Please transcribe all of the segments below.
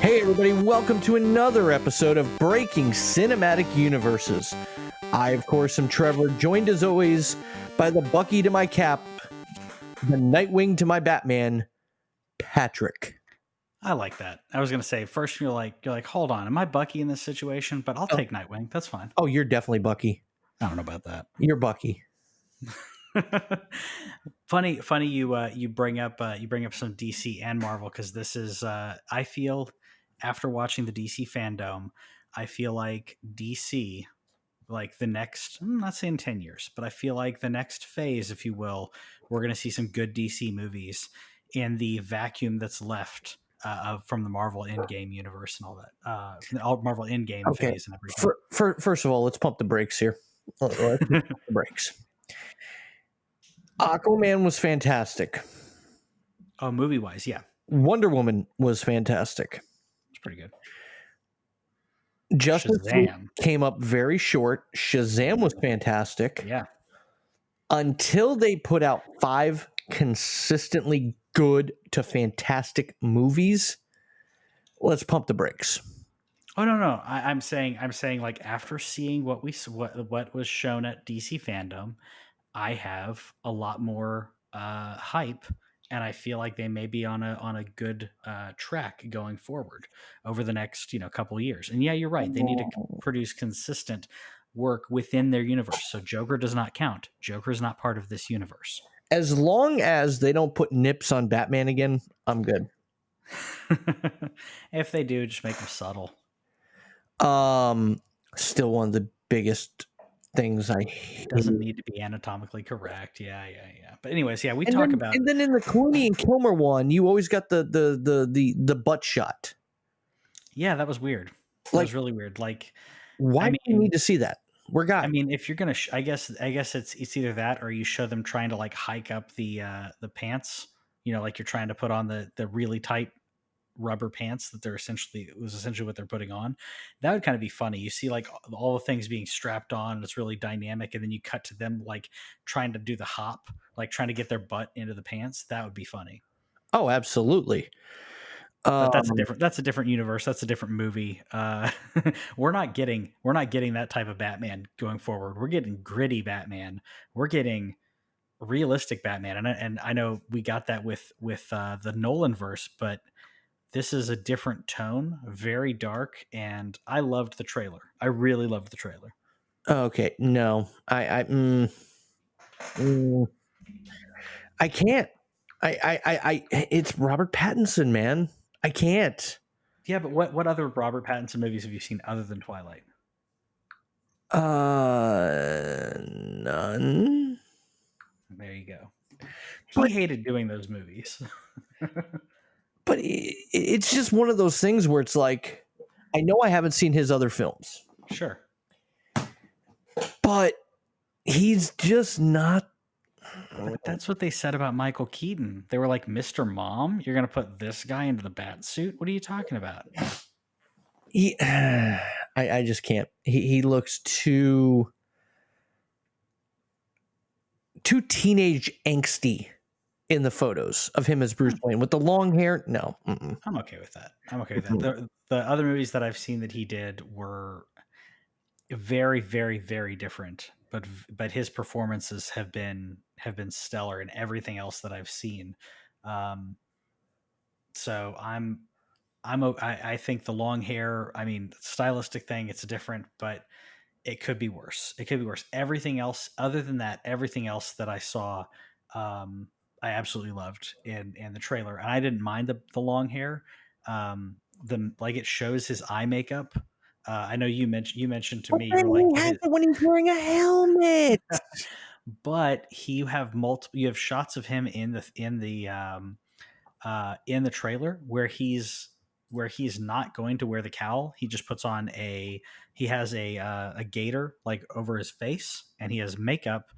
Hey everybody, welcome to another episode of Breaking Cinematic Universes. I, of course, am Trevor, joined as always by the Bucky to my Cap, the Nightwing to my Batman, Patrick. I like that. I was gonna say first you're like, hold on, am I Bucky in this situation? But I'll take Nightwing. That's fine. Oh, you're definitely Bucky. I don't know about that. You're Bucky. funny you bring up some DC and Marvel, because this is I feel, after watching the DC FanDome, I feel like DC, like the next, I'm not saying 10 years, but I feel like the next phase, if you will, we're going to see some good DC movies in the vacuum that's left from the Marvel Endgame universe and all that. Marvel Endgame phase and everything. First of all, let's pump the brakes here. Let's pump the brakes. Aquaman was fantastic. Oh, movie-wise, yeah. Wonder Woman was fantastic. It's pretty good. Justice League came up very short. Shazam was fantastic. Yeah. Until they put out 5 consistently good to fantastic movies, let's pump the brakes. Oh no! I'm saying like, after seeing what was shown at DC FanDome, I have a lot more hype, and I feel like they may be on a good track going forward over the next couple of years. And yeah, you're right. They need to produce consistent work within their universe. So Joker does not count. Joker is not part of this universe. As long as they don't put nips on Batman again, I'm good. If they do, just make them subtle. Still one of the biggest things I hate. Doesn't need to be anatomically correct. Yeah. But anyways, yeah, and then in the Clooney and Kilmer one, you always got the butt shot. Yeah, that was weird. That was really weird. Like, why do you need to see that? We're guys. I mean, if you're gonna, I guess it's either that, or you show them trying to like hike up the pants. Like you're trying to put on the really tight rubber pants that was essentially what they're putting on. That would kind of be funny. You see like all the things being strapped on, and it's really dynamic, and then you cut to them like trying to do the hop, like trying to get their butt into the pants. That would be funny. Oh, absolutely. But that's a different universe. That's a different movie. We're not getting that type of Batman going forward. We're getting gritty Batman. We're getting realistic Batman, and I know we got that with the Nolan verse, but this is a different tone, very dark, and I loved the trailer. I really loved the trailer. Okay, no, I can't. It's Robert Pattinson, man. I can't. Yeah, but what other Robert Pattinson movies have you seen other than Twilight? None. There you go. He hated doing those movies. But it's just one of those things where it's like, I know I haven't seen his other films. Sure. But he's just not. But that's what they said about Michael Keaton. They were like, Mr. Mom, you're going to put this guy into the bat suit? What are you talking about? I just can't. He looks too teenage angsty in the photos of him as Bruce Wayne with the long hair. No. Mm-mm. I'm okay with that. The other movies that I've seen that he did were very, very, very different, but his performances have been stellar in everything else that I've seen. So I think the long hair, I mean, stylistic thing, it's different, but it could be worse. Everything else, other than that, everything else that I saw, I absolutely loved in the trailer, and I didn't mind the long hair. It shows his eye makeup. I know you mentioned to me, you were like, when he's wearing a helmet. But you have shots of him in the trailer where he's not going to wear the cowl. He just puts on he has a gaiter like over his face, and he has makeup,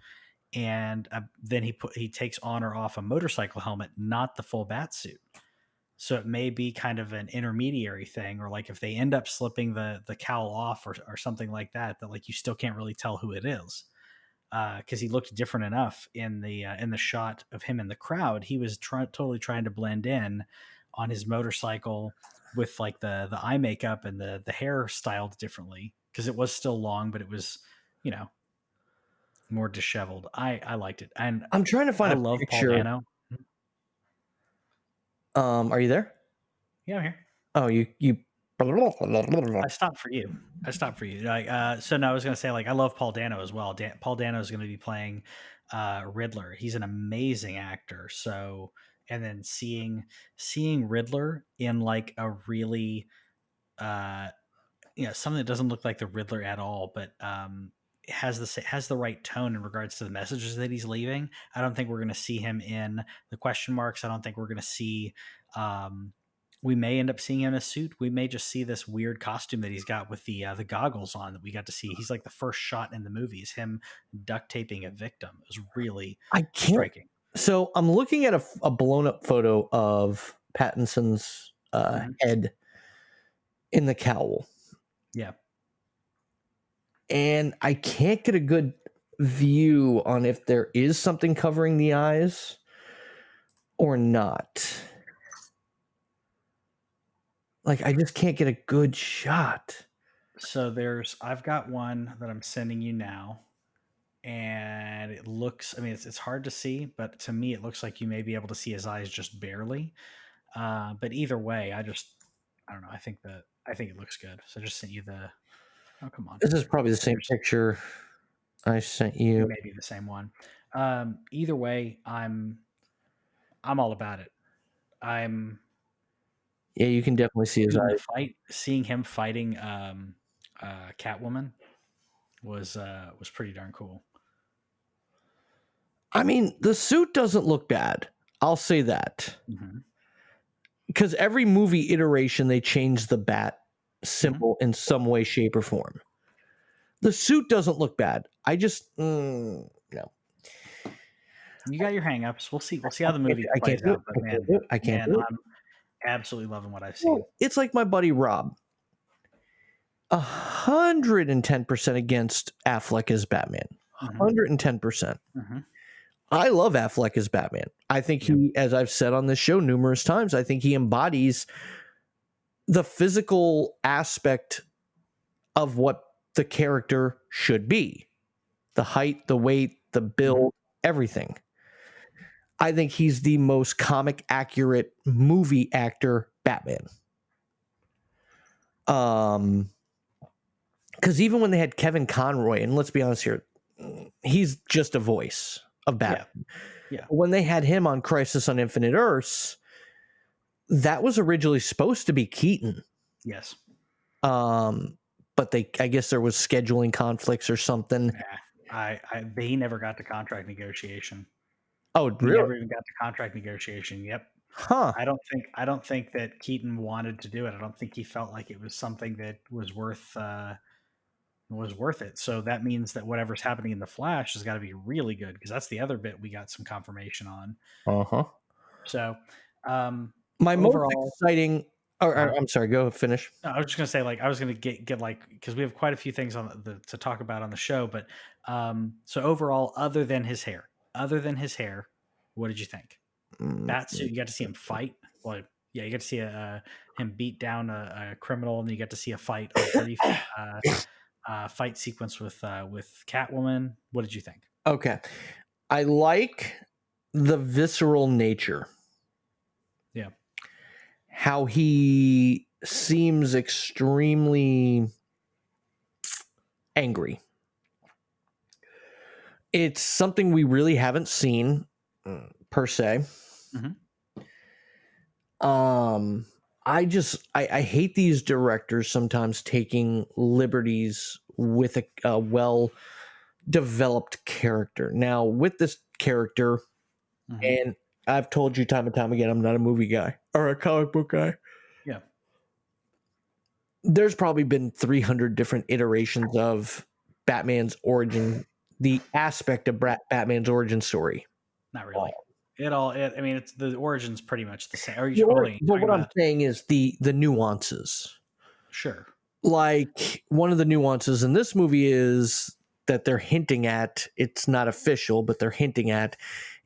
and then he takes on or off a motorcycle helmet, not the full bat suit. So it may be kind of an intermediary thing, or like if they end up slipping the cowl off or something like that like you still can't really tell who it is. Because he looked different enough in the shot of him in the crowd. He was totally trying to blend in on his motorcycle, with like the eye makeup and the hair styled differently, because it was still long, but it was, you know, more disheveled. I liked it, and I'm trying to find I a love Paul picture. Dano. Are you there? Yeah, I'm here. Oh, you. I stopped for you. Like, so no, I was gonna say, like, I love Paul Dano as well. Paul Dano is gonna be playing Riddler. He's an amazing actor. So, and then seeing Riddler in like a really uh something that doesn't look like the Riddler at all, but has the right tone in regards to the messages that he's leaving. I don't think we're going to see him in the question marks. I don't think we're going to see. We may end up seeing him in a suit. We may just see this weird costume that he's got with the goggles on that we got to see. He's like the first shot in the movie is him duct taping a victim. It was really I can't. striking. So I'm looking at a blown up photo of Pattinson's head in the cowl. Yeah. And I can't get a good view on if there is something covering the eyes or not. Like, I just can't get a good shot. So I've got one that I'm sending you now, and it looks, I mean, it's hard to see, but to me, it looks like you may be able to see his eyes just barely. But either way, I don't know. I think it looks good. So I just sent you oh, come on. This is probably the same picture I sent you. Maybe the same one. Either way, I'm all about it. Yeah, you can definitely see his eyes. Seeing him fighting Catwoman was pretty darn cool. I mean, the suit doesn't look bad. I'll say that. Because every movie iteration, they change the bat symbol in some way, shape, or form. The suit doesn't look bad. I just no. You got your hangups. We'll see how the movie plays out. But I can't do it. I'm absolutely loving what I've seen. It's like my buddy Rob. 110% against Affleck as Batman. 110%. I love Affleck as Batman. I think he, as I've said on this show numerous times, I think he embodies the physical aspect of what the character should be. The height, the weight, the build, everything. I think he's the most comic accurate movie actor Batman. Because even when they had Kevin Conroy, and let's be honest here, he's just a voice of Batman. Yeah. When they had him on Crisis on Infinite Earths, that was originally supposed to be Keaton. Yes. But I guess there was scheduling conflicts or something. Yeah. He never got to contract negotiation. Oh, really? He never even got to contract negotiation. Yep. Huh. I don't think that Keaton wanted to do it. I don't think he felt like it was something that was worth it. So that means that whatever's happening in the Flash has got to be really good, because that's the other bit we got some confirmation on. So, my most exciting. I'm sorry. Go finish. No, I was just gonna say, like, I was gonna get like, because we have quite a few things to talk about on the show, but so overall, other than his hair, what did you think? Batsuit, you got to see him fight. Well, yeah, you got to see him beat down a criminal, and then you got to see a fight, a brief fight sequence with Catwoman. What did you think? Okay, I like the visceral nature. Yeah, how he seems extremely angry. It's something we really haven't seen per se. I hate these directors sometimes taking liberties with a well developed character. Now, with this character, and I've told you time and time again, I'm not a movie guy or a comic book guy. Yeah. There's probably been 300 different iterations of Batman's origin, the aspect of Batman's origin story. Not really. I mean, it's the origin's pretty much the same. But what I'm saying is the nuances. Sure. Like, one of the nuances in this movie is that they're hinting at, it's not official, but they're hinting at,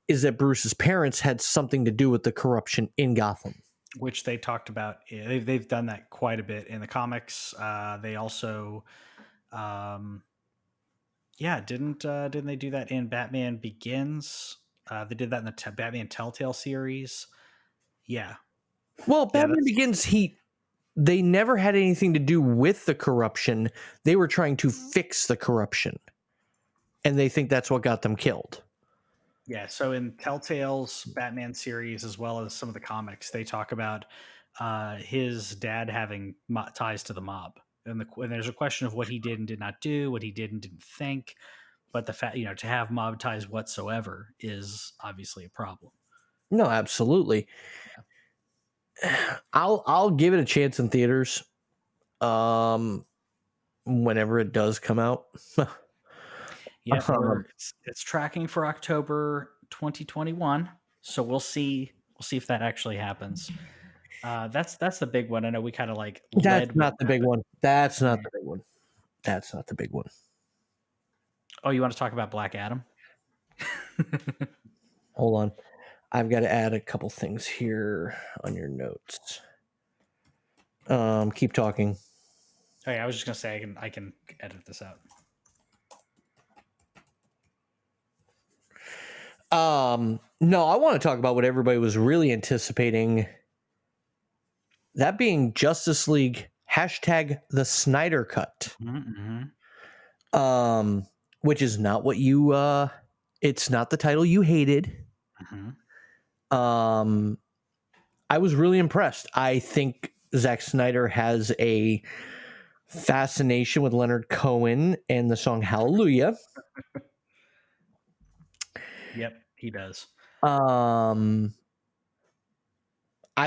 is that Bruce's parents had something to do with the corruption in Gotham. which they talked about. They've done that quite a bit in the comics. They also, um, yeah, didn't they do that in Batman Begins? They did that in the Batman Telltale series. Yeah, Well, yeah, Batman Begins, they never had anything to do with the corruption. They were trying to fix the corruption, and they think that's what got them killed. yeah. So in Telltale's Batman series, as well as some of the comics, they talk about his dad having ties to the mob, and there's a question of what he did and did not do, what he did and didn't think. But the fact, to have mob ties whatsoever is obviously a problem. No, absolutely. I'll give it a chance in theaters. Whenever it does come out. Yeah, it's tracking for October 2021, so we'll see if that actually happens. That's the big one. I know we kind of like That's led with not the that, big but one. That's not yeah. the big one. That's not the big one. Oh, you want to talk about Black Adam? Hold on. I've got to add a couple things here on your notes. Keep talking. Oh yeah, I was just gonna say I can edit this out. No, I want to talk about what everybody was really anticipating. That being Justice League hashtag the Snyder Cut. Mm-hmm. Which is not what you it's not the title you hated. Mm-hmm. I was really impressed. I think Zack Snyder has a fascination with Leonard Cohen and the song Hallelujah. Yep, he does. I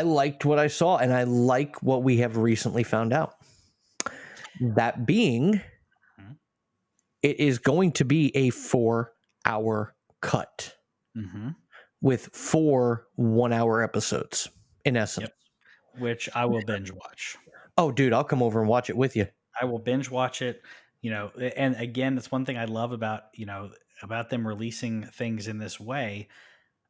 liked what I saw, and I like what we have recently found out. That being, it is going to be a 4-hour cut with 4 1-hour episodes, in essence. Yep. Which I will binge watch. Oh, dude, I'll come over and watch it with you. I will binge watch it. And again, that's one thing I love about about them releasing things in this way,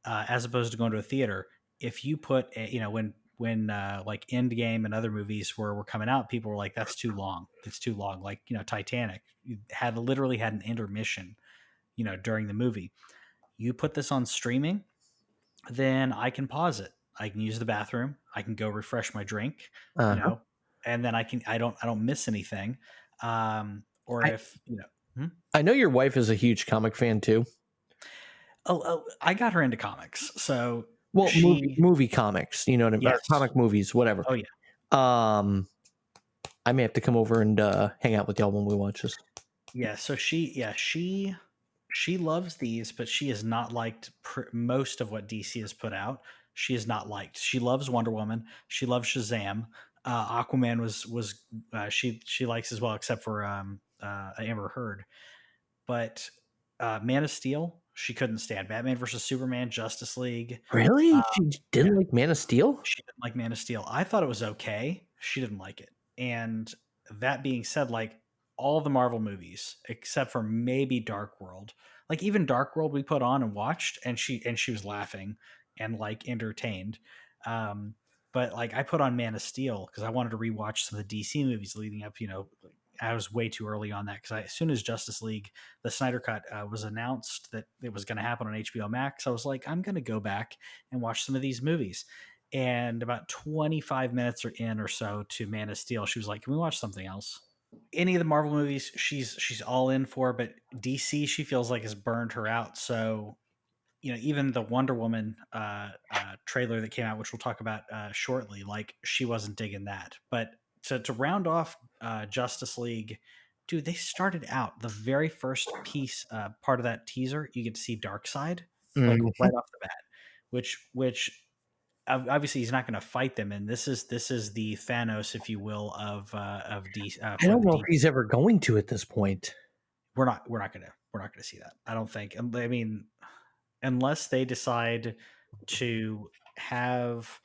as opposed to going to a theater. If you put when like Endgame and other movies were coming out, people were like, "That's too long. It's too long." Like Titanic literally had an intermission, during the movie. You put this on streaming, then I can pause it. I can use the bathroom. I can go refresh my drink, Uh-huh. and then I don't miss anything. Or if I know your wife is a huge comic fan too. Oh, I got her into comics, so Well, she movie comics, you know what I mean? yes. Or comic movies, whatever. Oh yeah. I may have to come over and hang out with y'all when we watch this. Yeah. So she loves these, but she has not liked most of what DC has put out. She has not liked. She loves Wonder Woman. She loves Shazam. Aquaman was she likes as well, except for Amber Heard. But Man of Steel, she couldn't stand. Batman versus Superman, Justice League. Really? She didn't like Man of Steel? She didn't like Man of Steel. I thought it was okay. She didn't like it. And that being said, like all the Marvel movies, except for maybe Dark World, like even Dark World we put on and watched, and she was laughing and like entertained. But like I put on Man of Steel because I wanted to rewatch some of the DC movies leading up. I was way too early on that because as soon as Justice League, the Snyder Cut, was announced that it was going to happen on HBO Max, I was like, I'm going to go back and watch some of these movies. And about 25 minutes or in or so to Man of Steel, she was like, "Can we watch something else?" Any of the Marvel movies, she's all in for, but DC she feels like has burned her out. So even the Wonder Woman trailer that came out, which we'll talk about shortly, like she wasn't digging that. But to round off Justice League, dude, they started out the very first piece, part of that teaser. You get to see Darkseid, like right off the bat, which obviously he's not going to fight them, and this is the Thanos, if you will, of DC. I don't know if he's ever going to at this point. We're not gonna see that. I don't think. I mean, unless they decide to have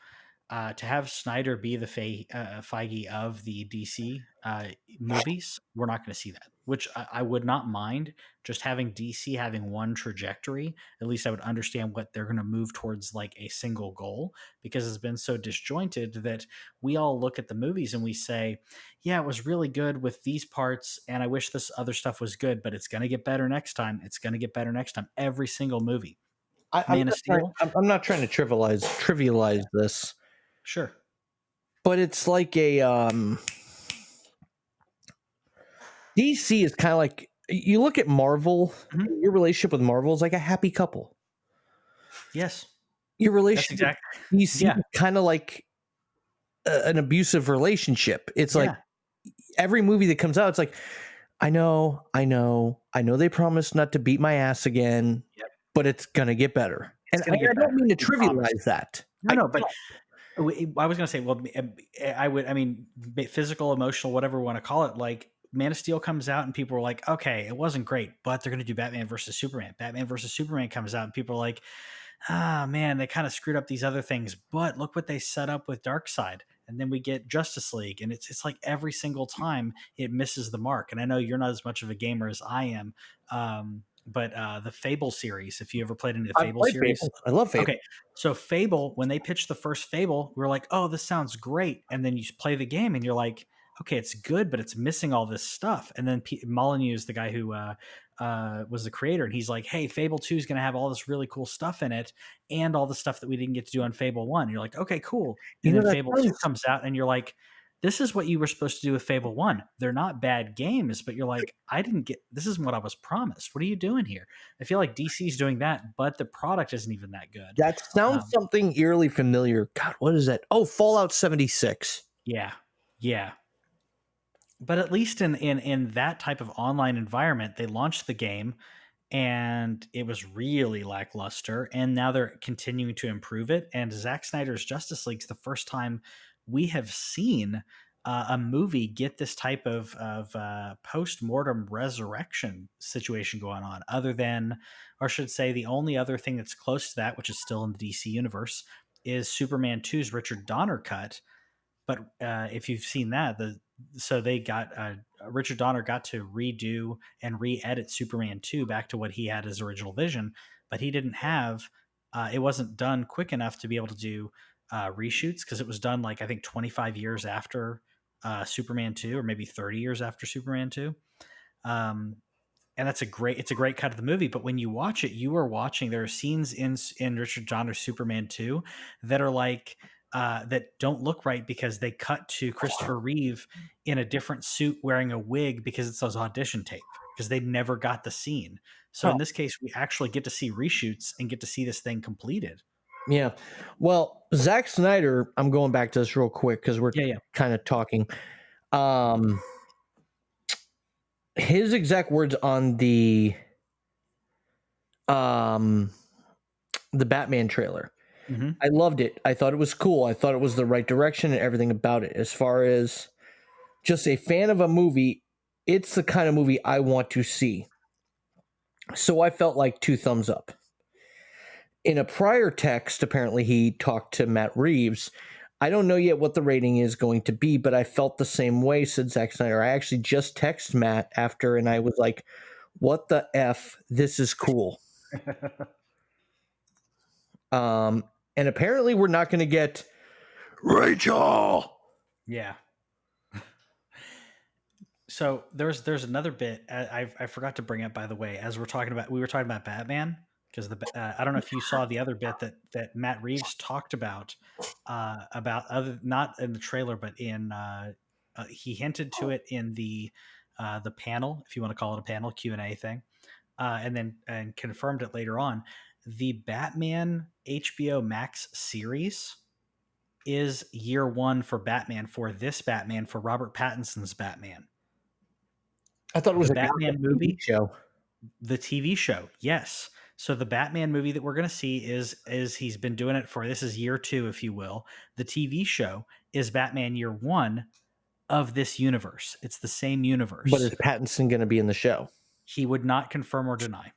Snyder be the Feige of the DC movies, we're not going to see that, which I would not mind just having DC having one trajectory. At least I would understand what they're going to move towards, like a single goal, because it's been so disjointed that we all look at the movies and we say, yeah, it was really good with these parts, and I wish this other stuff was good, but it's going to get better next time. It's going to get better next time. Every single movie. I'm Man of not trying, Steel, I'm not trying to trivialize this, sure. but it's like a DC is kind of like, you look at Marvel. Mhm. Your relationship with Marvel is like a happy couple. Yes, Your that's relationship exactly. with DC Yeah, is kind of like an abusive relationship. It's like yeah. every movie that comes out, it's like, I know they promised not to beat my ass again, Yep. but it's gonna get better. It's And gonna I get don't better. mean to We promise. trivialize that. No, but I was gonna say, well, I mean, physical, emotional, whatever we want to call it. Like Man of Steel comes out, and people are like, okay, it wasn't great, but they're gonna do Batman versus Superman. Batman versus Superman comes out, and people are like, ah, man, they kind of screwed up these other things, but look what they set up with Darkseid. And then we get Justice League, and it's like every single time it misses the mark. And I know you're not as much of a gamer as I am, but the Fable series, if you ever played any of the I've Fable played series, Fable. I love Fable. okay. So Fable, when they pitched the first Fable, we were like, oh, this sounds great. And then you play the game, and you're like, okay, it's good, but it's missing all this stuff. And then Molyneux is the guy who was the creator, and he's like, hey, Fable 2 is going to have all this really cool stuff in it, and all the stuff that we didn't get to do on Fable 1. And you're like, okay, cool. You And know then that Fable 2 sounds comes out, and you're like, this is what you were supposed to do with Fable 1. They're not bad games, but you're like, I didn't get this isn't what I was promised. What are you doing here? I feel like DC's doing that, but the product isn't even that good. that sounds something eerily familiar. God, what is that? Oh, Fallout 76. Yeah. Yeah. But at least in that type of online environment, they launched the game and it was really lackluster. And now they're continuing to improve it. And Zack Snyder's Justice League's the first time we have seen a movie get this type of post-mortem resurrection situation going on, other than, or should say, the only other thing that's close to that, which is still in the DC universe, is Superman 2's Richard Donner cut. But if you've seen that, so they got Richard Donner got to redo and re-edit Superman 2 back to what he had as original vision, but he didn't have it wasn't done quick enough to be able to do reshoots, because it was done like I think 25 years after Superman 2, or maybe 30 years after Superman 2. And it's a great cut of the movie, but when you watch it, you are watching, there are scenes in Richard Donner's Superman 2 that are like that don't look right, because they cut to Christopher Reeve in a different suit wearing a wig, because it's those audition tape, because they never got the scene. So in this case, we actually get to see reshoots and get to see this thing completed. Yeah. Well, Zack Snyder, I'm going back to this real quick because we're kind of talking. His exact words on the Batman trailer. Mm-hmm. I loved it. I thought it was cool. I thought it was the right direction and everything about it. As far as just a fan of a movie, it's the kind of movie I want to see. So I felt like 2 thumbs up. In a prior text, apparently he talked to Matt Reeves. I don't know yet what the rating is going to be, but I felt the same way, said Zack Snyder. I actually just texted Matt after, and I was like, what the F? This is cool. And apparently we're not going to get Rachel. Yeah. So there's another bit I forgot to bring up, by the way, as we were talking about Batman, because I don't know if you saw the other bit that Matt Reeves talked about other, not in the trailer, but in he hinted to it in the panel, if you want to call it a panel, Q&A thing, and confirmed it later on. The Batman HBO Max series is year 1 for Batman, for Robert Pattinson's Batman. I thought it was the a Batman movie show. The TV show, yes. So the Batman movie that we're going to see is he's been doing it for, this is year 2, if you will. The TV show is Batman year 1 of this universe. It's the same universe. But is Pattinson going to be in the show? He would not confirm or deny.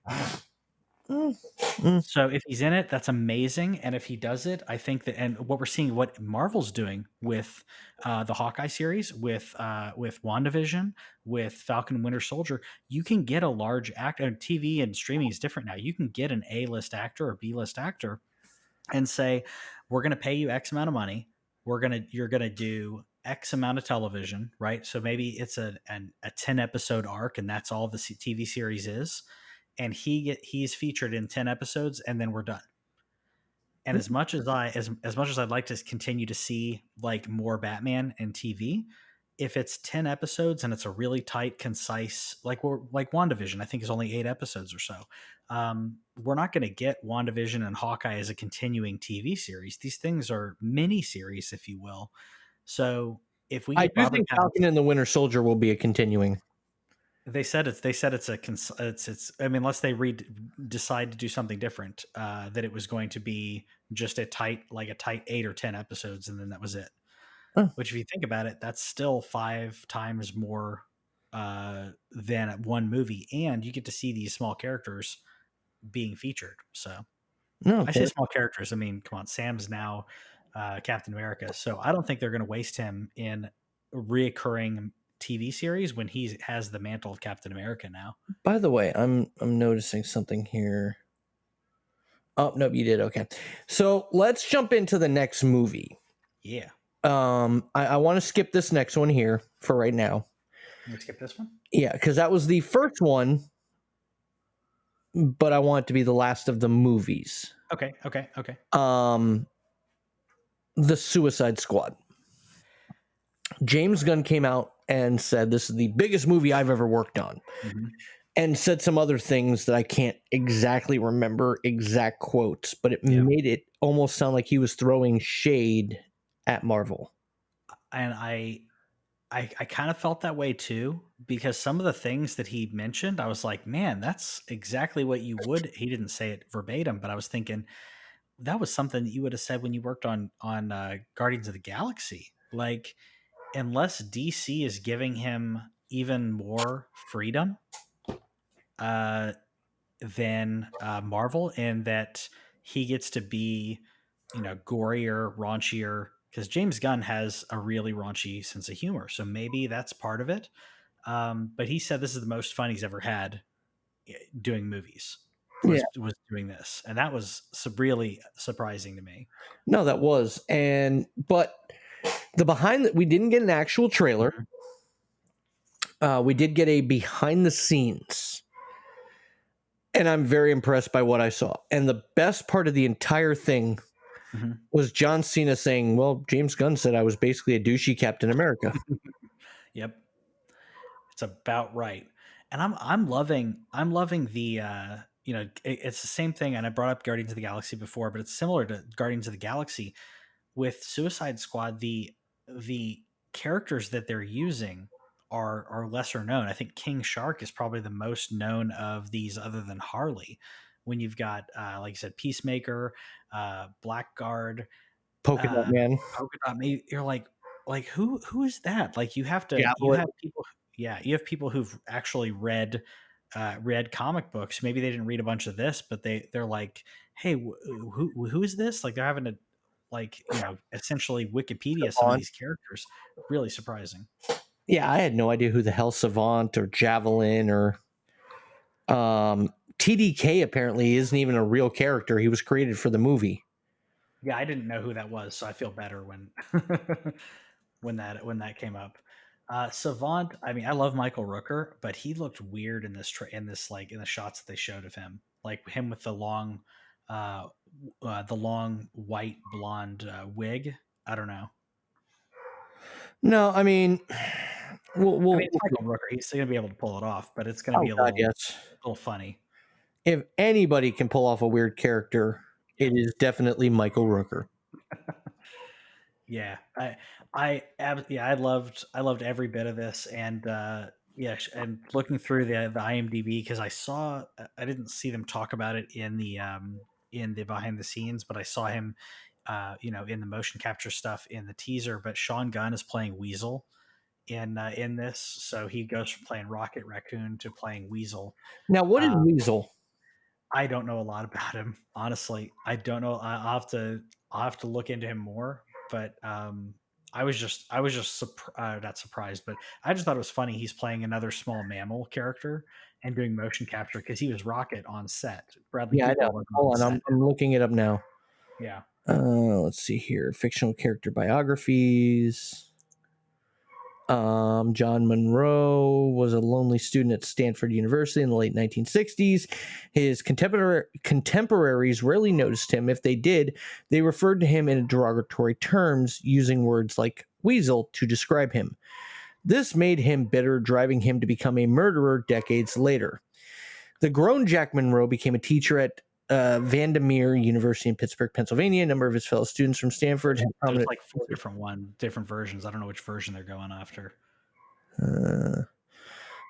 So if he's in it, that's amazing. And if he does it, I think that, and what we're seeing, what Marvel's doing with the Hawkeye series, with WandaVision, with Falcon and Winter Soldier, you can get a large actor. TV and streaming is different now. You can get an A-list actor or B-list actor and say, we're going to pay you X amount of money. You're going to do X amount of television, right? So maybe it's a 10 episode arc, and that's all the TV series is. And he's featured in 10 episodes, and then we're done. And as much as I'd like to continue to see like more Batman and TV, if it's 10 episodes and it's a really tight, concise, like WandaVision, I think is only 8 episodes or so. We're not going to get WandaVision and Hawkeye as a continuing TV series. These things are mini series, if you will. So if we I get do Robert think Pattinson, Falcon and the Winter Soldier will be a continuing. they said it's I mean, unless they decide to do something different, that it was going to be just a tight 8 or 10 episodes, and then that was it. Which, if you think about it, that's still 5 times more than one movie, and you get to see these small characters being featured. So No, I say small characters, I mean, come on, Sam's now Captain America, so I don't think they're going to waste him in a reoccurring TV series when he has the mantle of Captain America now. by the way, I'm noticing something here. Oh, no, you did. Okay. So let's jump into the next movie. Yeah. I want to skip this next one here for right now. You skip this one? Yeah, because that was the first one, but I want it to be the last of the movies. Okay. The Suicide Squad. James Gunn came out and said this is the biggest movie I've ever worked on, and said some other things that I can't exactly remember exact quotes, but it made it almost sound like he was throwing shade at Marvel. And I kind of felt that way too, because some of the things that he mentioned, I was like, man, that's exactly what you would. He didn't say it verbatim, but I was thinking that was something that you would have said when you worked on Guardians of the Galaxy. Like, unless DC is giving him even more freedom than Marvel, in that he gets to be, gorier, raunchier, because James Gunn has a really raunchy sense of humor. So maybe that's part of it. But he said this is the most fun he's ever had doing movies. Was doing this, and that was really surprising to me. No, that was, but the behind that we didn't get an actual trailer. We did get a behind the scenes, and I'm very impressed by what I saw. And the best part of the entire thing was John Cena saying, "Well, James Gunn said I was basically a douchey Captain America." Yep, it's about right. And I'm loving the it's the same thing. And I brought up Guardians of the Galaxy before, but it's similar to Guardians of the Galaxy with Suicide Squad. The characters that they're using are lesser known. I think King Shark is probably the most known of these, other than Harley. When you've got, like you said, Peacemaker, Blackguard, Polka Dot Man. You're like who is that? Like, you have people who've actually read comic books. Maybe they didn't read a bunch of this, but they're like, hey, who is this? Like, they're having to essentially Wikipedia some of these characters. Really surprising. Yeah, I had no idea who the hell Savant or Javelin or TDK apparently isn't even a real character. He was created for the movie. Yeah, I didn't know who that was, so I feel better when when that came up. Savant, I mean, I love Michael Rooker, but he looked weird in this in the shots that they showed of him, like him with the long white blonde wig. I don't know. No, I mean, it's Michael Rooker. He's going to be able to pull it off, but it's going to be a little funny. If anybody can pull off a weird character, it is definitely Michael Rooker. Yeah, I loved every bit of this, and and looking through the IMDb, because I didn't see them talk about it in the behind the scenes, but I saw him in the motion capture stuff in the teaser. But Sean Gunn is playing Weasel in this, so he goes from playing Rocket Raccoon to playing Weasel. Now, what is Weasel? I don't know a lot about him, honestly. I don't know. I'll have to look into him more. But I was just not surprised, but I just thought it was funny. He's playing another small mammal character and doing motion capture because he was Rocket on set. Bradley Yeah, I Cooper know. wasn't on Hold on, set. I'm looking it up now. Yeah. Let's see here. Fictional character biographies. John Monroe was a lonely student at Stanford University in the late 1960s. His contemporaries rarely noticed him. If they did, they referred to him in derogatory terms, using words like weasel to describe him. This made him bitter, driving him to become a murderer decades later. The grown Jack Monroe became a teacher at Vandermeer University in Pittsburgh, Pennsylvania. A number of his fellow students from Stanford had There's prominent. like four different versions. I don't know which version they're going after.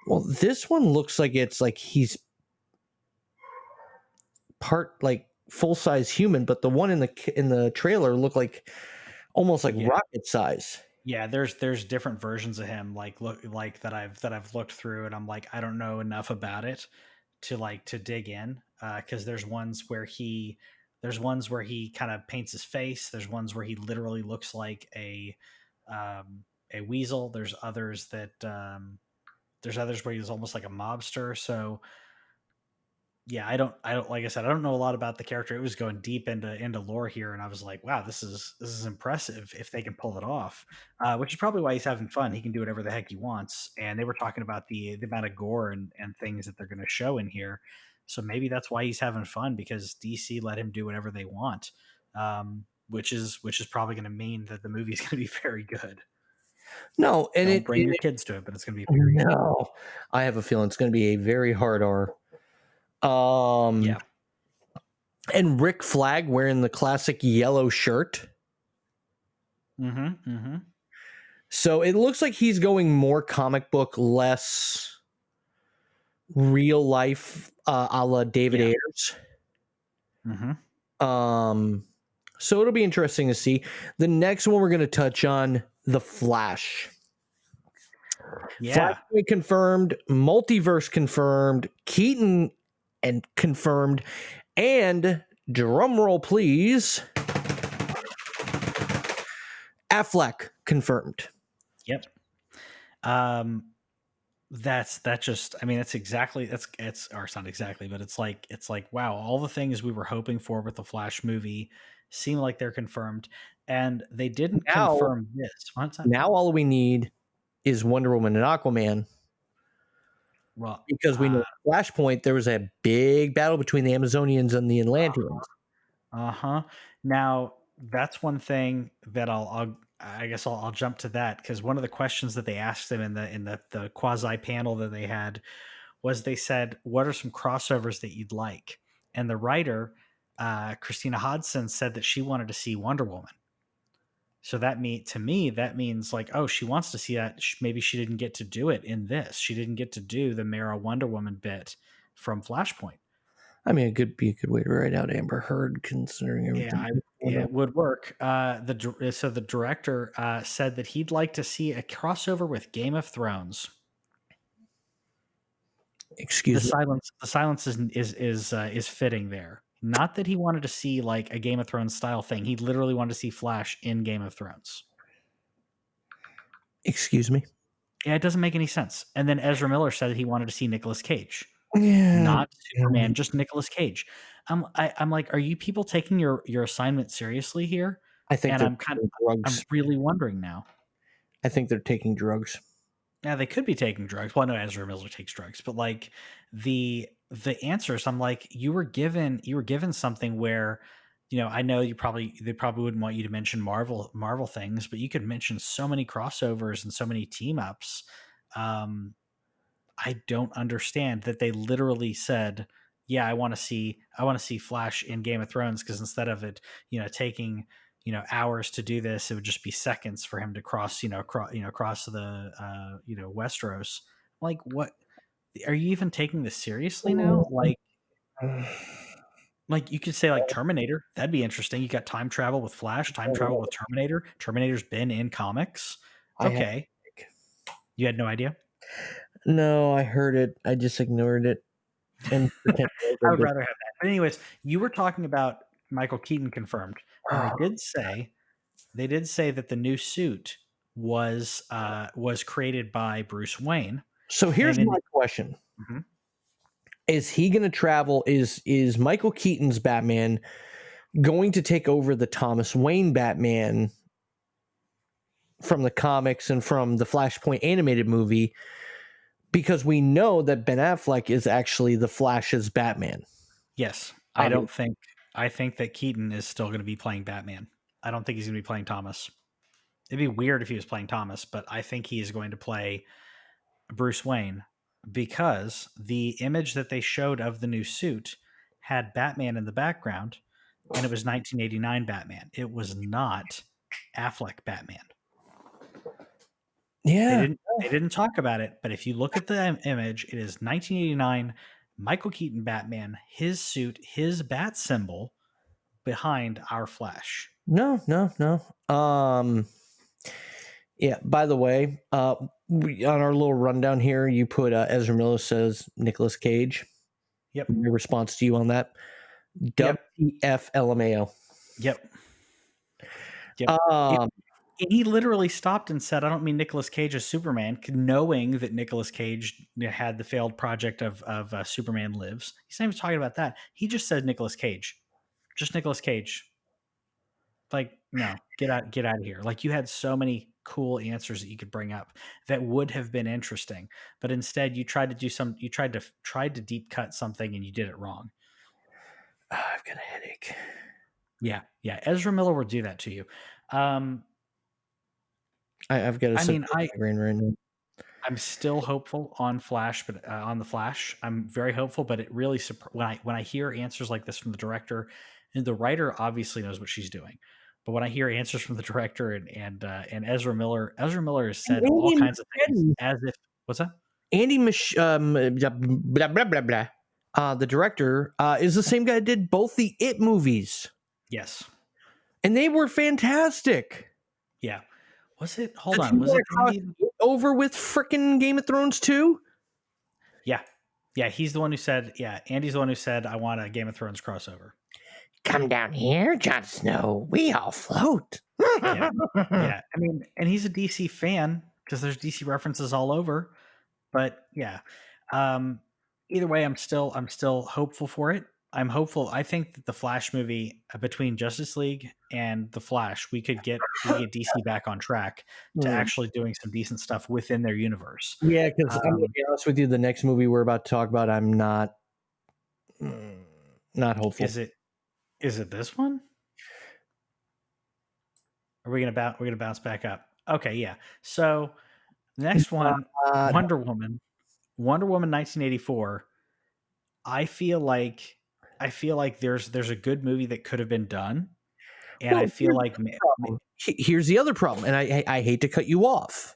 Well, this one looks like it's like he's part like full size human, but the one in the trailer looked like almost like rocket size. Yeah, there's different versions of him that I've looked through, and I'm like, I don't know enough about it to dig in, because there's ones where he kind of paints his face. There's ones where he literally looks like a weasel. There's others where he's almost like a mobster. So yeah, I don't like I said, I don't know a lot about the character. It was going deep into lore here, and I was like, wow, this is impressive if they can pull it off. Which is probably why he's having fun. He can do whatever the heck he wants. And they were talking about the amount of gore and things that they're going to show in here. So maybe that's why he's having fun, because DC let him do whatever they want. Which is probably going to mean that the movie's going to be very good. No, and Don't bring your kids to it, but it's going to be very good. No, I have a feeling it's going to be a very hard R. Yeah. And Rick Flag wearing the classic yellow shirt. So it looks like he's going more comic book, less real life, a la David Ayers. So it'll be interesting to see. The next one we're going to touch on, The Flash. Yeah. Flashpoint confirmed, multiverse confirmed, Keaton and confirmed, and drum roll please, Affleck confirmed. Yep. That's exactly or it's not exactly, but it's like wow, all the things we were hoping for with the Flash movie seem like they're confirmed, and they didn't confirm this. Now all we need is Wonder Woman and Aquaman. Well, because we know Flashpoint, there was a big battle between the Amazonians and the Atlanteans. Now that's one thing that I guess I'll jump to that, because one of the questions that they asked him in the quasi panel that they had was, they said, what are some crossovers that you'd like? And the writer, Christina Hodson, said that she wanted to see Wonder Woman. So that means like, oh, she wants to see that. Maybe she didn't get to do it in this. She didn't get to do the Mara Wonder Woman bit from Flashpoint. I mean, it could be a good way to write out Amber Heard, considering everything. Yeah, it would work. So the director said that he'd like to see a crossover with Game of Thrones. Excuse me. The silence is fitting there. Not that he wanted to see like a Game of Thrones style thing. He literally wanted to see Flash in Game of Thrones. Excuse me. Yeah, it doesn't make any sense. And then Ezra Miller said that he wanted to see Nicolas Cage. Yeah. Not Superman, just Nicolas Cage. I'm like, are you people taking your assignment seriously here? I think I'm really wondering now. I think they're taking drugs. Yeah, they could be taking drugs. Well, I know Ezra Miller takes drugs, but like the answers, I'm like, you were given something where, I know they probably wouldn't want you to mention Marvel things, but you could mention so many crossovers and so many team ups. I don't understand that they literally said, yeah, I want to see Flash in Game of Thrones, because instead of it, taking hours to do this, it would just be seconds for him to cross the Westeros. Like, what are you even taking this seriously now? Like you could say like Terminator, that'd be interesting. You got time travel with Flash, time travel with Terminator. Terminator's been in comics. Okay. You had no idea? No, I heard it. I just ignored it. And I would rather have that But anyways, you were talking about Michael Keaton confirmed, and they did say that the new suit was created by Bruce Wayne. So here's And in my question: Mhm. is he going to travel? Is Michael Keaton's Batman going to take over the Thomas Wayne Batman from the comics and from the Flashpoint animated movie? Because we know that Ben Affleck is actually the Flash's Batman. Yes, I think that Keaton is still going to be playing Batman. I don't think he's going to be playing Thomas. It'd be weird if he was playing Thomas, but I think he is going to play Bruce Wayne because the image that they showed of the new suit had Batman in the background, and it was 1989 Batman. It was not Affleck Batman. Yeah. They didn't talk about it, but if you look at the image, it is 1989 Michael Keaton Batman, his suit, his bat symbol behind our Flash. No. Yeah. By the way, on our little rundown here, you put Ezra Miller says Nicolas Cage. Yep. Your response to you on that? Yep. WTF LMAO. Yep. He literally stopped and said, "I don't mean Nicolas Cage as Superman," knowing that Nicolas Cage had the failed project of Superman Lives. He's not even talking about that. He just said Nicolas Cage, just Nicolas Cage. Like, no, get out of here. Like, you had so many cool answers that you could bring up that would have been interesting, but instead you tried to deep cut something and you did it wrong. I've got a headache. Yeah. Ezra Miller will do that to you. I've got a migraine right now. I'm still hopeful on Flash, but on the Flash, I'm very hopeful. But it really when I hear answers like this from the director, and the writer obviously knows what she's doing, but when I hear answers from the director and Ezra Miller has said all kinds of things as if what's that? Andy blah blah blah blah. The director is the same guy that did both the It movies. Yes, and they were fantastic. Yeah. Was it? Hold on. Was it over with frickin' Game of Thrones too? Yeah. He's the one who said. Yeah, Andy's the one who said, "I want a Game of Thrones crossover." Come down here, Jon Snow. We all float. Yeah. I mean, and he's a DC fan because there's DC references all over. But yeah, either way, I'm still hopeful for it. I'm hopeful. I think that the Flash movie between Justice League and the Flash, we could get DC back on track to actually doing some decent stuff within their universe. Yeah, because I'm gonna be honest with you, the next movie we're about to talk about, I'm not hopeful. Is it this one? Are we gonna bounce back up? Okay, yeah. So next one, Wonder Woman 1984. I feel like there's a good movie that could have been done, and I feel like here's the other problem, and I hate to cut you off,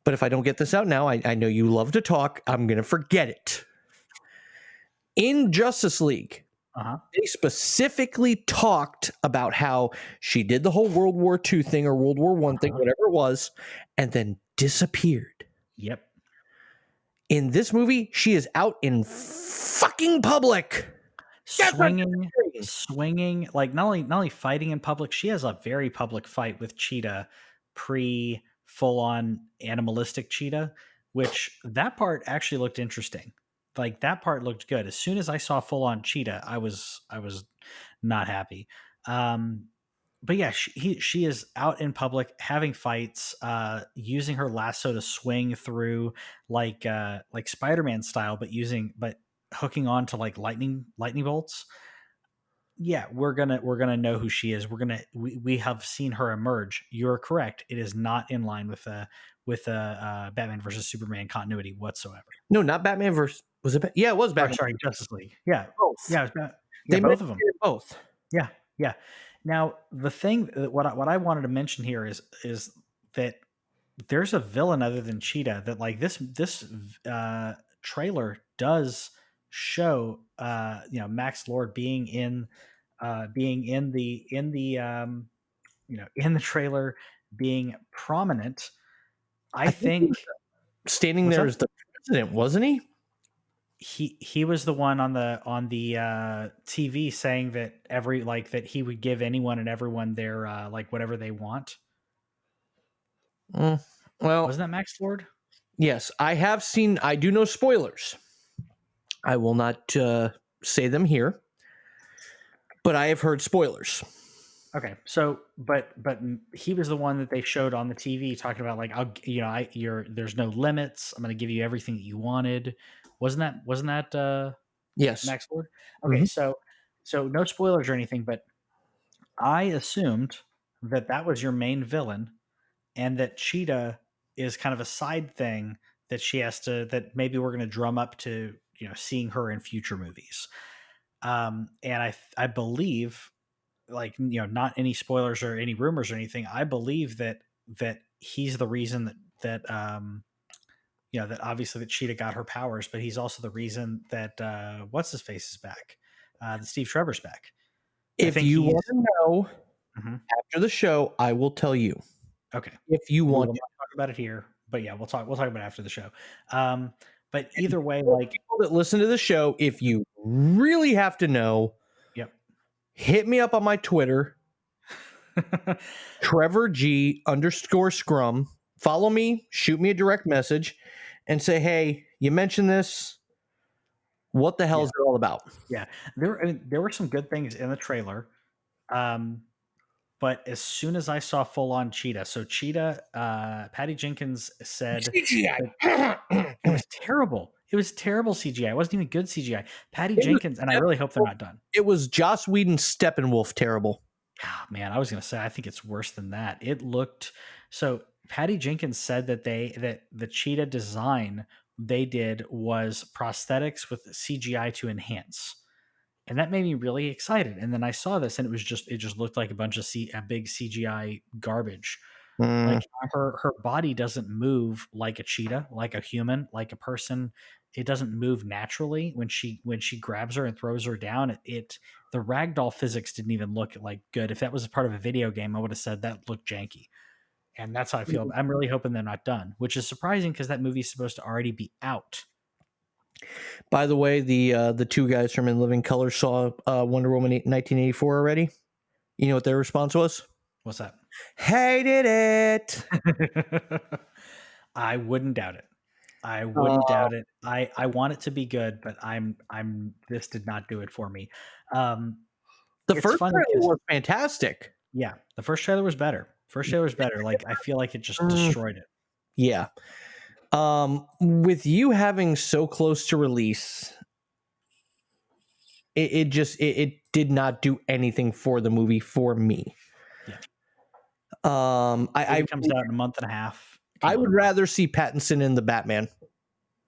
but if I don't get this out now, I know you love to talk. I'm gonna forget it. In Justice League, they specifically talked about how she did the whole World War II thing or World War I thing, whatever it was, and then disappeared. Yep. In this movie, she is out in fucking public, swinging, like not only fighting in public. She has a very public fight with Cheetah, full-on animalistic Cheetah, which that part actually looked interesting. Like that part looked good. As soon as I saw full-on Cheetah, I was not happy. But yeah, she is out in public having fights, using her lasso to swing through like Spider-Man style, but hooking on to like lightning bolts. Yeah, we're gonna know who she is. We have seen her emerge. You're correct. It is not in line with Batman versus Superman continuity whatsoever. No, not Batman versus. Was it? Yeah, it was Batman. Sorry, Justice League. Yeah, both. Yeah, they both of them. Both. Yeah. Now, the thing what I wanted to mention here is that there's a villain other than Cheetah that like this trailer does show Max Lord being in the trailer, being prominent. I think standing there as the president, wasn't he? he was the one on the TV saying that that he would give anyone and everyone their like whatever they want. Well, Wasn't that Max Lord? yes, I have seen. I do know spoilers. I will not say them here, but I have heard spoilers. Okay, so but he was the one that they showed on the TV talking about like there's no limits. I'm going to give you everything that you wanted. Wasn't that Yes. Max Lord? Okay, so no spoilers or anything, but I assumed that was your main villain, and that Cheetah is kind of a side thing that she has to that maybe we're going to drum up to seeing her in future movies. And I believe, like, not any spoilers or any rumors or anything, I believe that he's the reason that that obviously that Cheetah got her powers, but he's also the reason that what's his face is back, that Steve Trevor's back. If you want to know after the show, I will tell you. Okay. If you want to talk about it here, but yeah, we'll talk about it after the show. But either way, like, people that listen to the show, if you really have to know, hit me up on my Twitter, Trevor G _scrum. Follow me, shoot me a direct message, and say, hey, you mentioned this. What the hell is it all about? Yeah, there were some good things in the trailer. But as soon as I saw full on Cheetah, so Cheetah, Patty Jenkins said CGI. It was terrible. It was terrible CGI. It wasn't even good CGI. Patty Jenkins, and I really hope they're not done. It was Joss Whedon's Steppenwolf terrible. Oh, man, I was going to say, I think it's worse than that. It looked so. Patty Jenkins said that the Cheetah design they did was prosthetics with CGI to enhance, and that made me really excited. And then I saw this, and it just looked like a bunch of a big CGI garbage. Like her body doesn't move like a cheetah, like a human, like a person. It doesn't move naturally when she grabs her and throws her down. The ragdoll physics didn't even look like good. If that was a part of a video game, I would have said that looked janky. And that's how I feel. I'm really hoping they're not done, which is surprising because that movie's supposed to already be out. By the way, the two guys from In Living Color saw Wonder Woman 1984 already. You know what their response was? What's that? Hated it. I wouldn't doubt it. I wouldn't doubt it. I want it to be good, but this did not do it for me. The first trailer was fantastic. Yeah, the first trailer was better. Like, I feel like it just destroyed it. Yeah. With you having so close to release, it did not do anything for the movie for me. Yeah. It comes out in a month and a half. I would rather see Pattinson in the Batman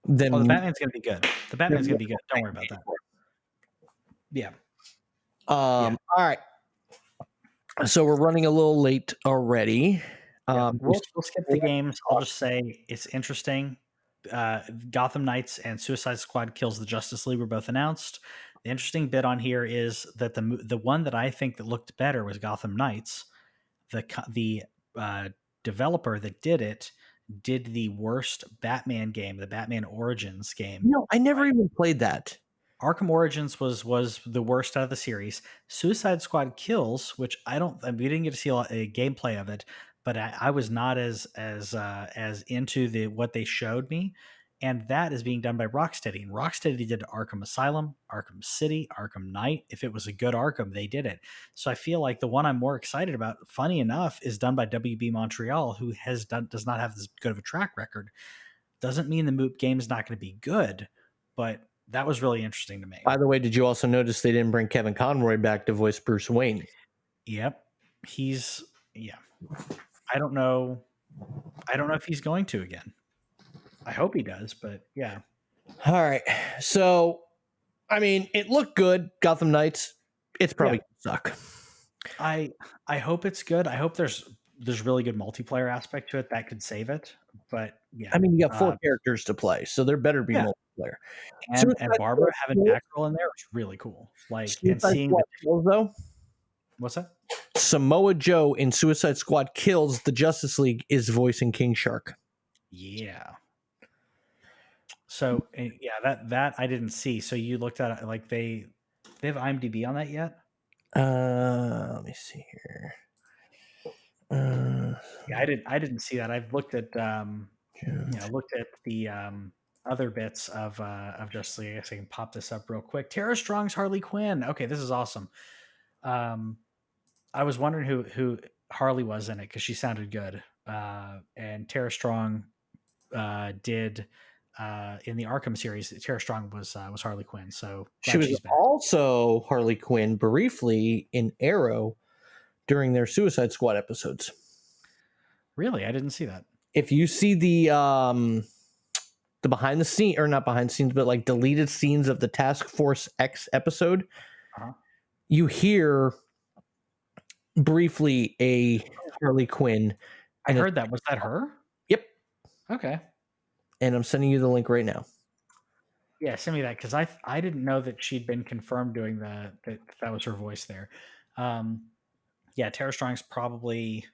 than. Oh, the Batman's gonna be good. Don't worry about that. Yeah. All right. So we're running a little late already. We'll skip the games. I'll just say it's interesting. Gotham Knights and Suicide Squad Kills the Justice League were both announced. The interesting bit on here is that the one that I think that looked better was Gotham Knights. The developer that did it did the worst Batman game, the Batman Origins game. No, I never even played that. Arkham Origins was the worst out of the series. Suicide Squad Kills, which we didn't get to see a gameplay of it, but I was not as into what they showed me. And that is being done by Rocksteady. And Rocksteady did Arkham Asylum, Arkham City, Arkham Knight. If it was a good Arkham, they did it. So I feel like the one I'm more excited about, funny enough, is done by WB Montreal, who does not have this good of a track record. Doesn't mean the game is not going to be good, but that was really interesting to me. By the way, did you also notice they didn't bring Kevin Conroy back to voice Bruce Wayne? Yep. I don't know if he's going to again. I hope he does, but yeah. All right. So, I mean, it looked good. Gotham Knights. It's probably gonna suck. I hope it's good. I hope there's really good multiplayer aspect to it that could save it. But yeah, I mean, you got 4 characters to play, so there better be multiplayer. And Barbara having Batgirl in there is really cool. Like, and seeing though. What's that? Samoa Joe in Suicide Squad Kills the Justice League is voicing King Shark. Yeah. So yeah, that I didn't see. So you looked at it like they have IMDb on that yet? Let me see here. Yeah, I didn't see that. I've looked at looked at the other bits of Justice League. I guess I can pop this up real quick. Tara Strong's Harley Quinn. Okay, this is awesome. I was wondering who Harley was in it because she sounded good. And Tara Strong did in the Arkham series. Tara Strong was Harley Quinn. So she glad was she's back. also Harley Quinn briefly in Arrow during their Suicide Squad episodes. Really, I didn't see that. If you see the behind the scene, or not behind the scenes, but like deleted scenes of the Task Force X episode, you hear briefly a Harley Quinn. I heard that. Was that her? Yep. Okay. And I'm sending you the link right now. Yeah, send me that because I didn't know that she'd been confirmed doing that was her voice there. Yeah, Tara Strong's probably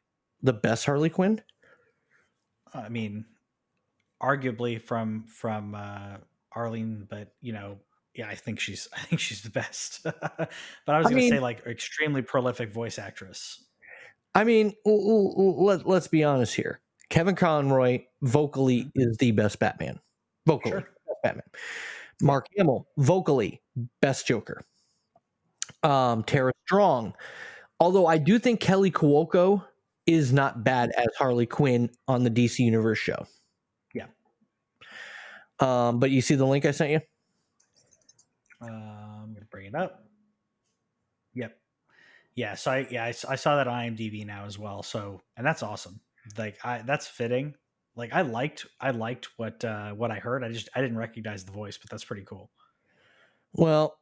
the best Harley Quinn. I mean, arguably from Arlene, but yeah, I think she's the best. But I was going to say like extremely prolific voice actress. I mean, let's be honest here. Kevin Conroy vocally is the best Batman. Vocally, Sure. best Batman. Mark Hamill vocally best Joker. Tara Strong, although I do think Kelly Cuoco is not bad as Harley Quinn on the DC Universe show. Yeah. But you see the link I sent you? I'm gonna bring it up. Yep. Yeah. So I saw that on IMDb now as well. So, and that's awesome. Like that's fitting. Like I liked what I heard. I didn't recognize the voice, but that's pretty cool. Well,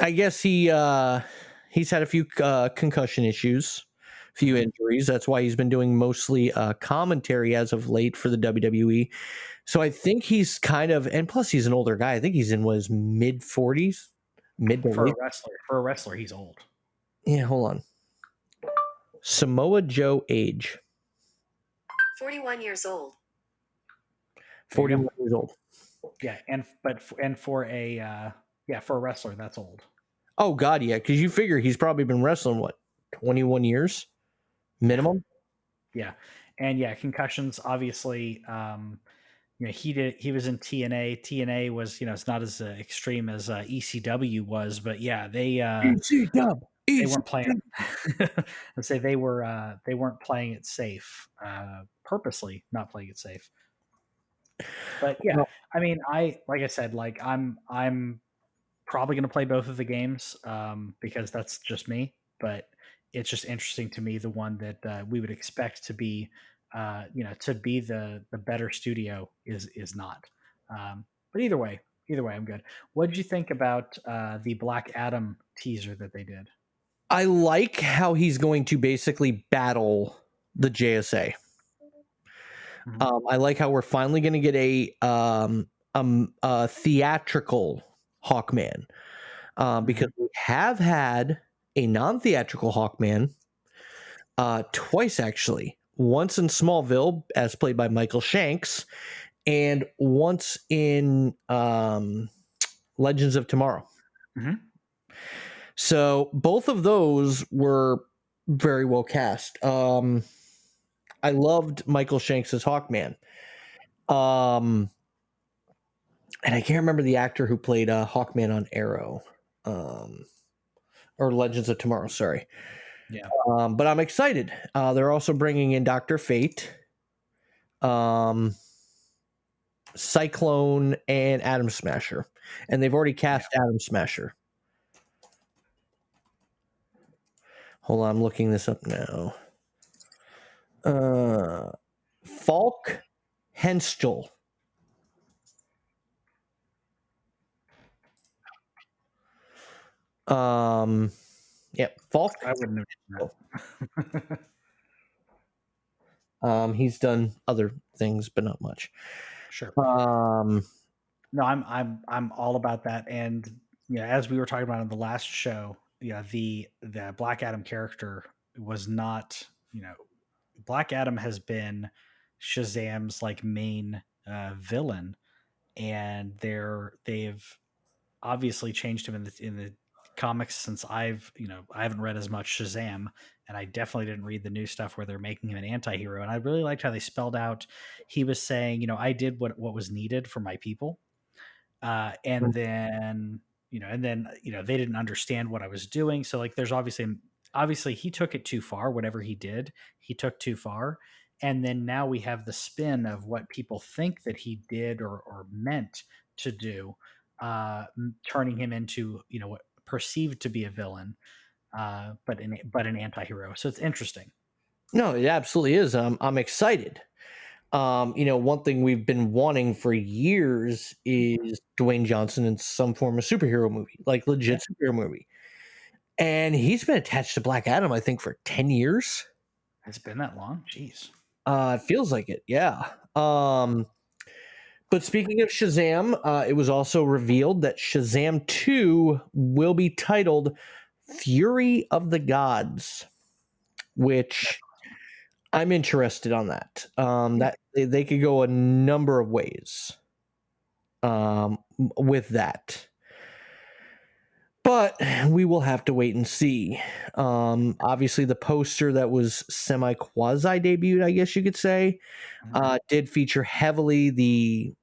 I guess he's had a few concussion issues, a few injuries. That's why he's been doing mostly commentary as of late for the WWE. So I think he's kind of, and plus he's an older guy. I think he's in his mid 40s, mid to late. For a wrestler, he's old. Yeah, hold on. Samoa Joe age. 41 years old. 41 years old. Yeah, for a wrestler, that's old. Oh God, yeah, because you figure he's probably been wrestling 21 years minimum. Yeah, and yeah, concussions obviously. He was in TNA. TNA was it's not as extreme as ECW was, but yeah, they weren't playing. Let's say they weren't playing it safe, purposely not playing it safe. But yeah, I mean, like I said, like I'm probably going to play both of the games because that's just me. But it's just interesting to me the one that we would expect to be, to be the better studio is not. But either way, I'm good. What did you think about the Black Adam teaser that they did? I like how he's going to basically battle the JSA. Mm-hmm. I like how we're finally going to get a theatrical Hawkman, because we have had a non-theatrical Hawkman twice, actually. Once in Smallville, as played by Michael Shanks, and once in Legends of Tomorrow. Mm-hmm. So both of those were very well cast. I loved Michael Shanks as Hawkman. And I can't remember the actor who played Hawkman on Arrow, or Legends of Tomorrow. Sorry. Yeah. But I'm excited. They're also bringing in Dr. Fate, Cyclone, and Atom Smasher, and they've already cast Atom Smasher. Hold on, I'm looking this up now. Falk Henschel. Falk. I wouldn't have known. He's done other things, but not much. Sure. No, I'm all about that, and as we were talking about on the last show, the Black Adam character was not, Black Adam has been Shazam's like main villain and they've obviously changed him in the comics since I haven't read as much Shazam, and I definitely didn't read the new stuff where they're making him an anti-hero. And I really liked how they spelled out, he was saying, I did what was needed for my people. And then, they didn't understand what I was doing. So like, there's obviously he took it too far. Whatever he did, he took too far. And then now we have the spin of what people think that he did or meant to do, turning him into, what perceived to be a villain, but an anti-hero. So it's interesting. No, it absolutely is. I'm excited. One thing we've been wanting for years is Dwayne Johnson in some form of superhero movie, like legit superhero movie. And he's been attached to Black Adam, I think, for 10 years. It's been that long? Jeez. It feels like it, yeah. But speaking of Shazam, it was also revealed that Shazam 2 will be titled Fury of the Gods, which I'm interested on that. That they could go a number of ways with that. But we will have to wait and see. Obviously, the poster that was semi-quasi debuted, I guess you could say, did feature heavily the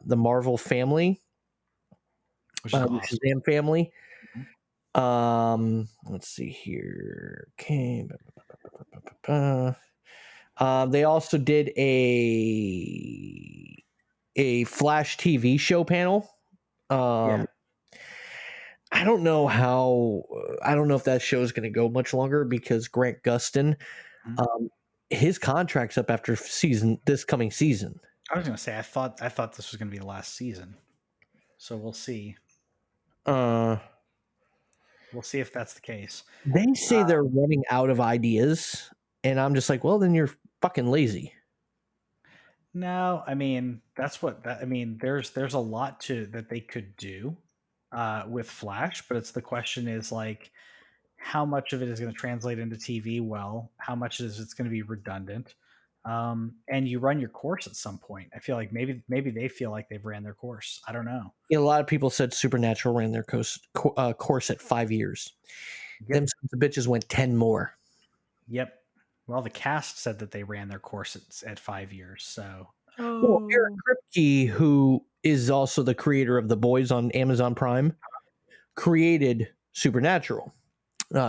Marvel family, Which is awesome. Shazam family. Let's see here. Okay. They also did a Flash TV show panel. I don't know if that show is going to go much longer because Grant Gustin, his contract's up after this coming season. I was going to say I thought this was going to be the last season, so we'll see. We'll see if that's the case. They say they're running out of ideas, and I'm just like, well, then you're fucking lazy. No, I mean there's a lot that they could do with Flash, but the question is like, how much of it is going to translate into TV? Well, how much is it's going to be redundant? And you run your course at some point. I feel like maybe they feel like they've ran their course. I don't know. A lot of people said Supernatural ran their course at 5 years. Yep. Them sons of bitches went 10 more. Yep. Well, the cast said that they ran their course at 5 years. So, well, Eric Kripke, who is also the creator of The Boys on Amazon Prime, created Supernatural.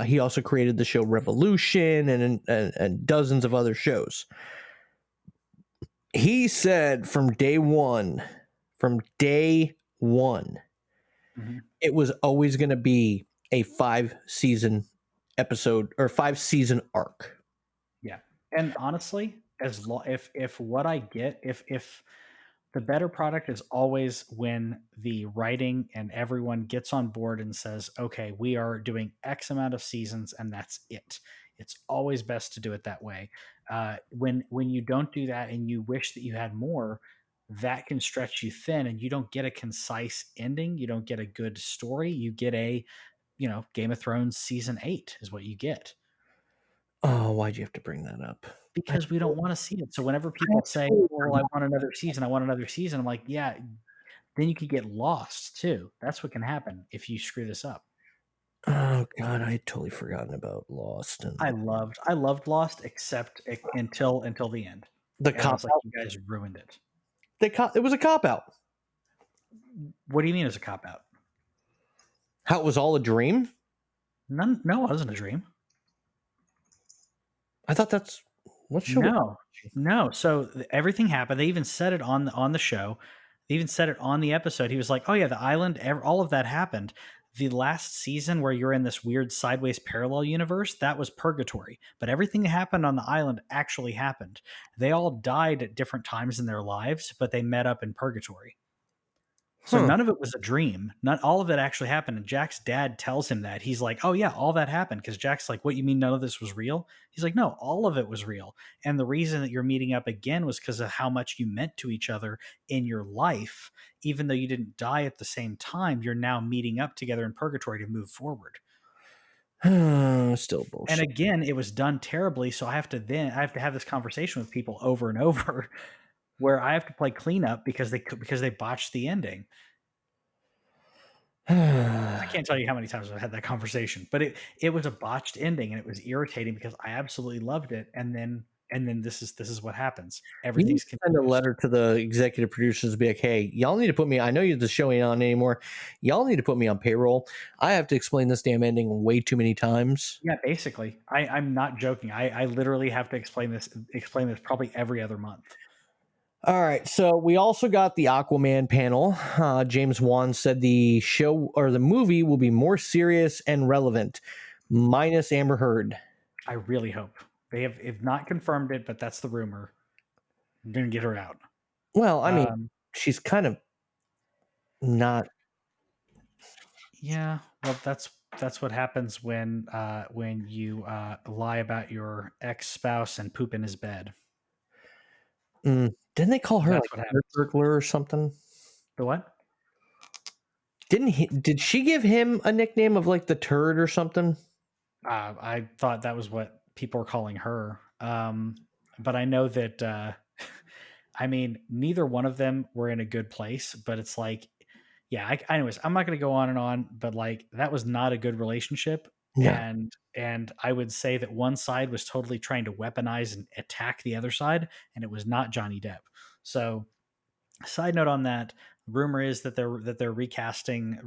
He also created the show Revolution and dozens of other shows. He said from day one, it was always going to be a 5-season episode or 5-season arc. Yeah, and honestly, if what I get, if the better product is always when the writing and everyone gets on board and says, okay, we are doing X amount of seasons and that's it. It's always best to do it that way. When you don't do that and you wish that you had more, that can stretch you thin and you don't get a concise ending. You don't get a good story. You get a, Game of Thrones season 8 is what you get. Oh, why'd you have to bring that up? Because we don't want to see it. So whenever people say, well, I want another season, I'm like, yeah, then you could get lost too. That's what can happen if you screw this up. Oh God, I had totally forgotten about Lost. And I loved Lost, except until the end. The cop out. You guys ruined it. It was a cop out. What do you mean it's a cop out? How it was all a dream? No, it wasn't a dream. I thought that's what show. No. So everything happened. They even said it on the show. They even said it on the episode. He was like, "Oh yeah, the island. All of that happened." The last season where you're in this weird sideways parallel universe, that was purgatory. But everything that happened on the island actually happened. They all died at different times in their lives, but they met up in purgatory. So none of it was a dream. Not all of it actually happened. And Jack's dad tells him that. He's like, oh yeah, all that happened. Because Jack's like, what, you mean none of this was real? He's like, no, all of it was real. And the reason that you're meeting up again was because of how much you meant to each other in your life. Even though you didn't die at the same time, you're now meeting up together in purgatory to move forward. Still bullshit. And again, it was done terribly. So I have to have this conversation with people over and over. where I have to play cleanup because they botched the ending. I can't tell you how many times I've had that conversation, but it was a botched ending and it was irritating because I absolutely loved it. And then this is what happens. You need Everything's to send a confused. letter to the executive producers to be like, hey, y'all need to put me, I know the show ain't on anymore. Y'all need to put me on payroll. I have to explain this damn ending way too many times. Yeah, basically. I'm not joking. I literally have to explain this probably every other month. All right, so we also got the Aquaman panel. James Wan said the show or the movie will be more serious and relevant, minus Amber Heard. I really hope. They have not confirmed it, but that's the rumor. I'm gonna get her out. Well, I mean, she's kind of not. Yeah, well, that's what happens when you lie about your ex-spouse and poop in his bed. Didn't they call her That's like what a happens. burglar or something? The what? Did she give him a nickname of like the turd or something? I thought that was what people were calling her. But I know that I mean, neither one of them were in a good place, but it's like, yeah, anyways, I'm not going to go on and on, but like that was not a good relationship. No. And I would say that one side was totally trying to weaponize and attack the other side, and it was not Johnny Depp. So, side note on that, rumor is that they're recasting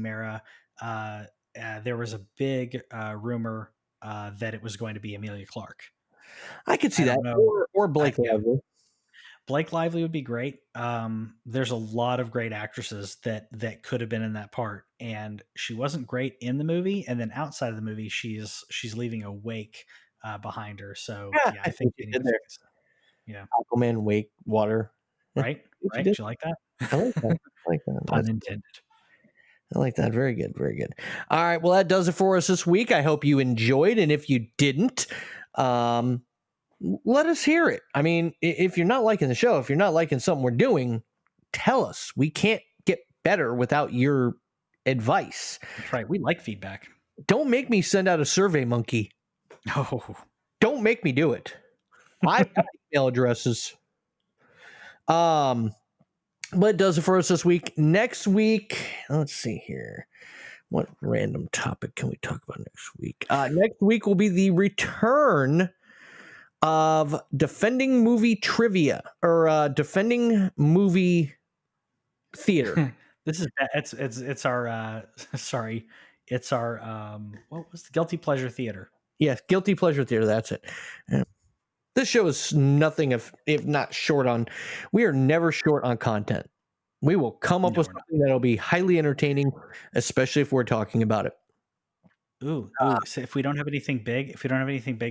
Mara. There was a big rumor that it was going to be Emilia Clarke. I could see that, or Blake Lively. Blake Lively would be great. There's a lot of great actresses that could have been in that part, and she wasn't great in the movie. And then outside of the movie, she's leaving a wake behind her. So yeah, I think she did there. Yeah, Aquaman, wake, water. Right. Did you like that? I like that. I like that. Pun intended. I like that. Very good. Very good. All right. Well, that does it for us this week. I hope you enjoyed. And if you didn't, let us hear it. I mean, if you're not liking the show, if you're not liking something we're doing, tell us. We can't get better without your advice. That's right. We like feedback. Don't make me send out a survey monkey. No. Don't make me do it. I've got email addresses. But it does it for us this week. Next week, let's see here. What random topic can we talk about next week? Next week will be the return of Defending Movie Trivia, or Defending Movie Theater. This is it's our sorry, it's our what was the Guilty Pleasure Theater? Yes, Guilty Pleasure Theater. That's it. This show is nothing if not short on. We are never short on content. We will come up with something that'll be highly entertaining, especially if we're talking about it. Ooh. So if we don't have anything big,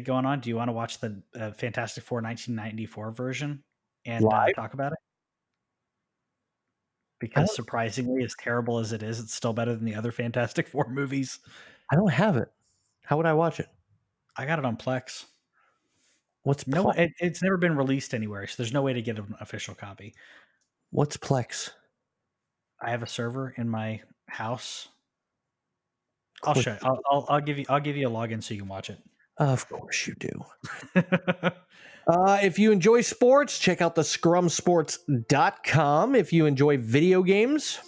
going on, do you want to watch the Fantastic Four 1994 version and talk about it? Because surprisingly, as terrible as it is, it's still better than the other Fantastic Four movies. I don't have it. How would I watch it? I got it on Plex. It's never been released anywhere, so there's no way to get an official copy. What's Plex? I have a server in my house. I'll show you. I'll give you a login so you can watch it. Of course you do. If you enjoy sports, check out the scrumsports.com. If you enjoy video games,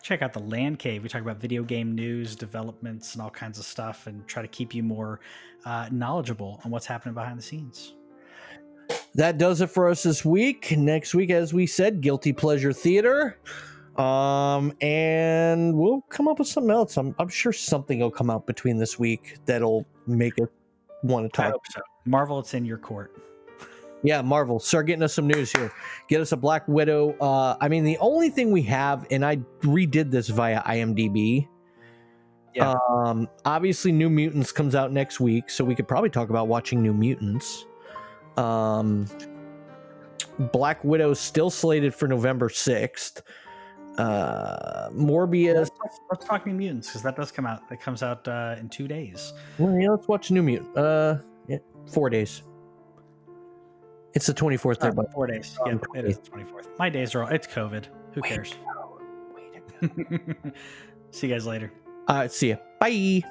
check out the TheLanCave. We talk about video game news, developments, and all kinds of stuff, and try to keep you more knowledgeable on what's happening behind the scenes. That does it for us this week. Next week, as we said, Guilty Pleasure Theater. And we'll come up with something else. I'm sure something will come out between this week that'll make us want to talk. I hope so. Marvel, it's in your court. Yeah, Marvel, start getting us some news here. Get us a Black Widow. I mean, the only thing we have, and I redid this via IMDb. Yeah. Obviously, New Mutants comes out next week, so we could probably talk about watching New Mutants. Black Widow's still slated for November 6th. Morbius. Let's talk New Mutants, because that does come out. That comes out in 2 days. Well, yeah, let's watch New Mutant. 4 days. It's the 24th. 4 days. Yeah, it is the 24th. My days are all. It's COVID. Who cares? Wait. See you guys later. See ya. Bye.